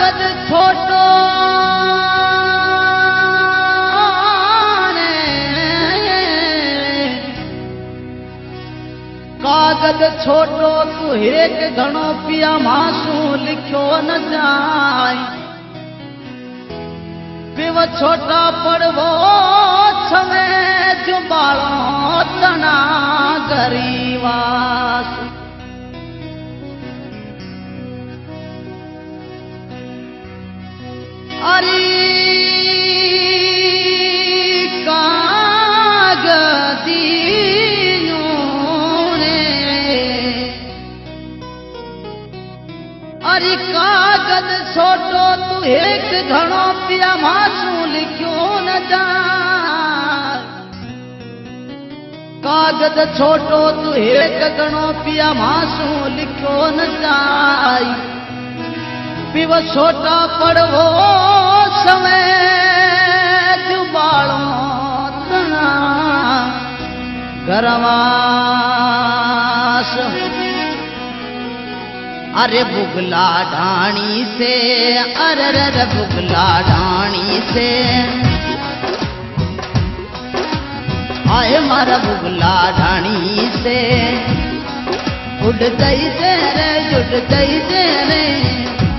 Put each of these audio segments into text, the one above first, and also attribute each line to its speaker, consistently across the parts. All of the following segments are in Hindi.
Speaker 1: कागज छोटो कागज छोटो तू एक घणो पिया मासू लिखो न जाए पिव छोटा पड़वो छमे जुबालो तना गरीवास अरे अरे कागज छोटो तू एक घणो पिया मासू लिखो न जा कागज छोटो तू एक घणो पिया मासू लिखो न जाई पिव छोटा पड़वो समय जुबालो तना गरवास अरे बुगला ढाणी से अरे बुगला ढाणी से आए मारा बुगला ढाणी से उड़ गई तेरे जुड़ गई तेरे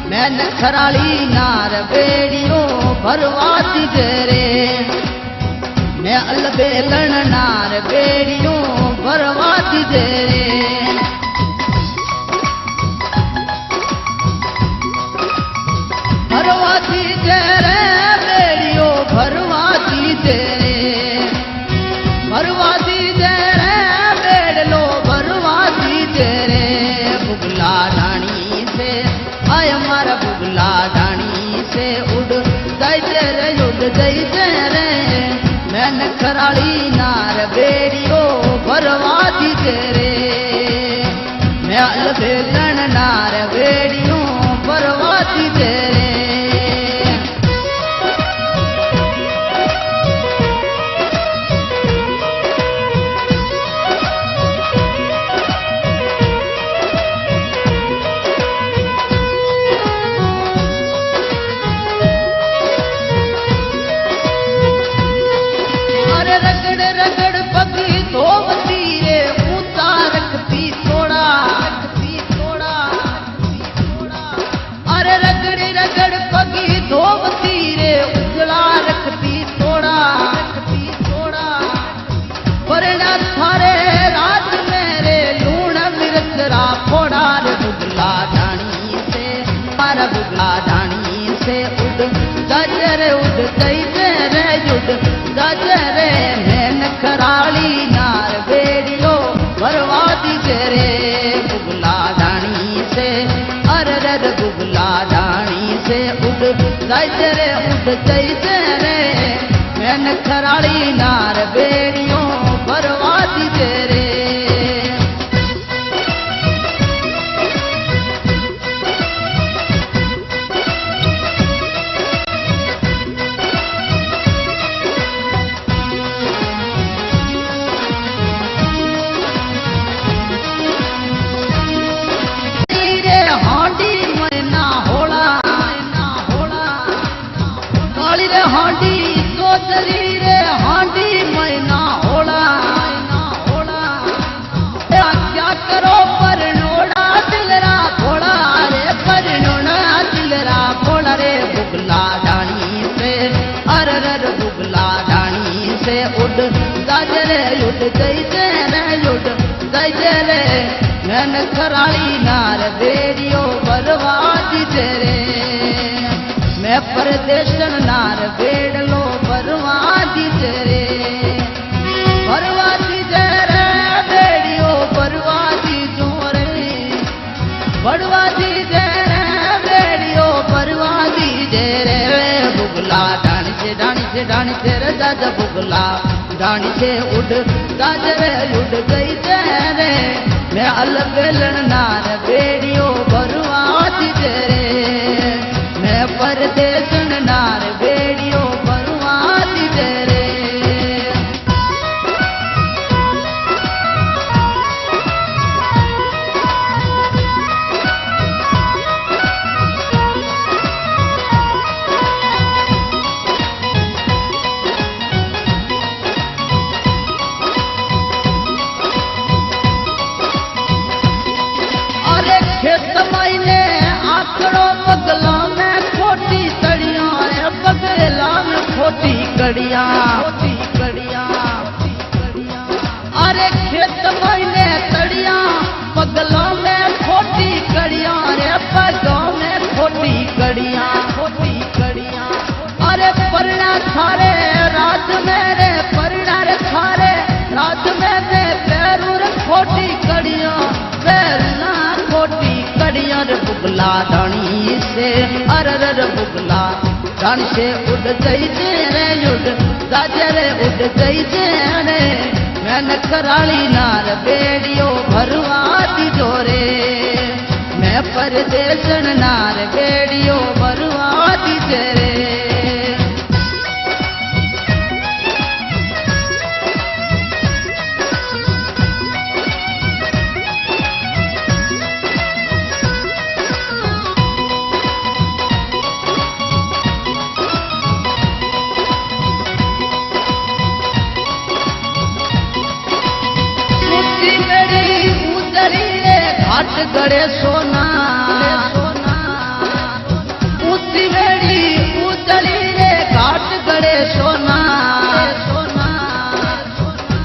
Speaker 1: मैं नखराली नार बेड़ियो भरवाती तेरे मैं अलबेलन नार बेड़ियो भरवाती तेरे भरवाती तेरे बेड़ियो भरवाती तेरे भरवाती तेरे बेड़लो भरवाती तेरे बुगला ढाणी से आय हमारा बुगला ढाणी से उड़ गई तेरे उड़ गई तेरे मैं नखराली नार बेड़ियो भरवाती तेरे मैं अलबेलन नार बेड़ियो भरवाती तेरे बुगला ढाणी से उड़ गजरे उड़ गई तेरे जुड़ गजरे मैं नखराली नार बेड़ियो भरवाती तेरे बुगला ढाणी से अरे बुगला ढाणी से उड़ गजरे उड़ गई तेरे मैं नखराली नार बेड़ियो भरवाती तेरे गजरे उड़ गई तेरे उड़ गई तेरे मैं नखराली नार बेड़ियो भरवाती तेरे मैं परदेशन नार बेड़लो भरवाती तेरे भरवाती तेरे बेड़ियो भरवाती जोरे भरवाती तेरे बेड़ियो भरवाती तेरे बुगला ढाणी से ढाणी तेरे दादा बुगला ढाणी से उड़ गजरे उड़ गई तेरे मैं अलबेलन नार बेड़ियो भरवाती तेरे मैं परदेसन नार बेड़ियो भरवाती तेरे कड़िया अरे खेत महीने तड़िया पगलों में खोटी कड़िया रे पगों में खोटी कड़िया अरे परिणा थारे रात में रे परिणा रे थारे रात में रे पैरूर खोटी कड़िया पैरना खोटी कड़िया रे बुगला धनी से अरर बुगला धन से उड़ गई रे उड़ राजे रे उड़ गई रे मैं कराली नार बेड़ियो भरवा दी जोरे मैं परदेसन नार बेड़ियो भरवा दी जोरे घाट गड़े सोना ऊंची मेरी उतरी रे घाट गड़े सोना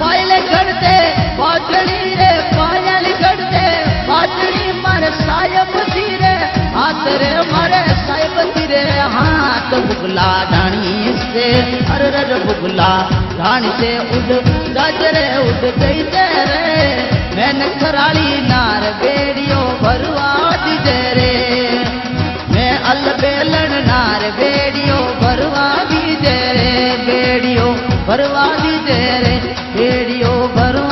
Speaker 1: पायल गढ़ते बाटड़ी रे पायल गढ़ते बाटड़ी मारे सायब धीरे हाथ रे मारे सायब धीरे हाथ बुगला ढाणी से अरर बुगला ढाणी से उड़ गाजरे उड़ गई रे मैंने कराली नार बेड़ियो भरवा दी रे मैं अल बेलन नार बेड़ियो भरवा दी रे बेड़ियो भरवा दी रे बेड़ियो भरवा